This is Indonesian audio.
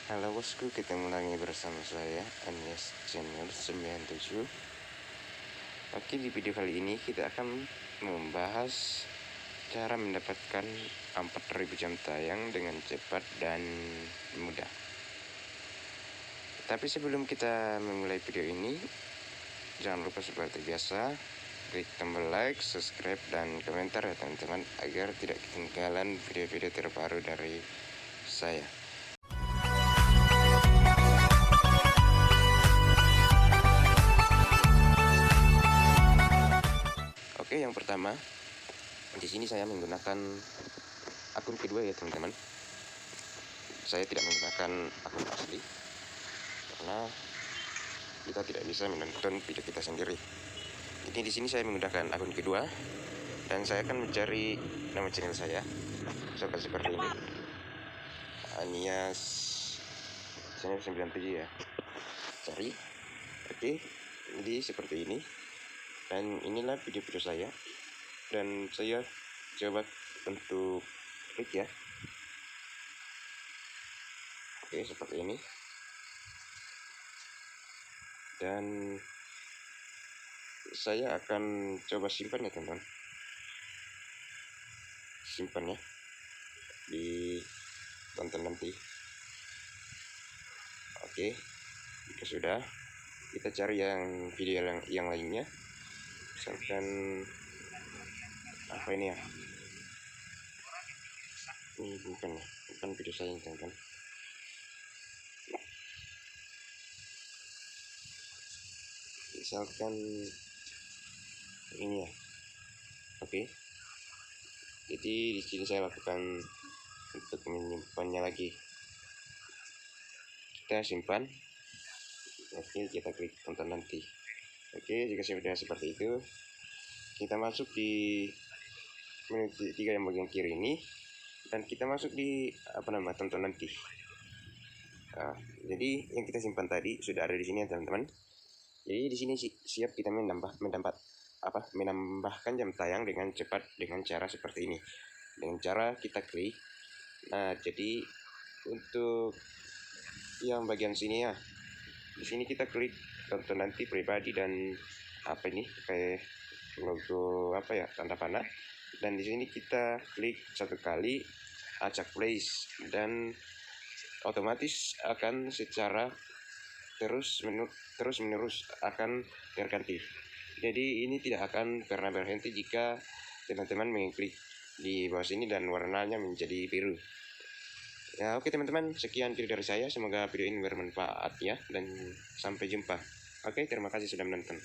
Halo bosku, ketemu lagi bersama saya Anies Channel 97. Oke, di video kali ini kita akan membahas cara mendapatkan 4000 jam tayang dengan cepat dan mudah. Tapi sebelum kita memulai video ini, jangan lupa seperti biasa klik tombol like, subscribe, dan komentar ya teman-teman, agar tidak ketinggalan video-video terbaru dari saya. Oke, yang pertama, di sini saya menggunakan akun kedua ya teman-teman. Saya tidak menggunakan akun asli karena kita tidak bisa menonton video kita sendiri. Jadi di sini saya menggunakan akun kedua dan saya akan mencari nama channel saya seperti ini, Anies Channel 97 ya. Cari. Oke, jadi seperti ini. Dan inilah video-video saya. Dan saya coba untuk klik ya. Oke, seperti ini. Dan saya akan coba simpan ya teman-teman. Simpan ya, di tonton nanti. Oke, jika sudah, kita cari yang video yang lainnya. Misalkan apa ini ya? Ini bukan video saya teman-teman. Misalkan ini ya. Oke. Jadi di sini saya lakukan untuk menyimpannya lagi. Kita simpan. Oke, kita klik tonton nanti. Oke, jika sudah seperti itu, kita masuk di menu 3 yang bagian kiri ini, dan kita masuk di tonton nanti. Nah, jadi yang kita simpan tadi sudah ada di sini ya teman-teman. Jadi di sini siap kita menambahkan jam tayang dengan cepat dengan cara seperti ini. Dengan cara kita klik. Nah, jadi untuk yang bagian sini ya, di sini kita klik tonton nanti pribadi dan kayak logo tanda panah, dan di sini kita klik satu kali acak play, dan otomatis akan secara terus menerus akan terganti. Jadi ini tidak akan pernah berhenti jika teman-teman mengklik di bawah sini dan warnanya menjadi biru. Ya, oke teman-teman, sekian video dari saya. Semoga video ini bermanfaat ya, dan sampai jumpa. Oke, terima kasih sudah menonton.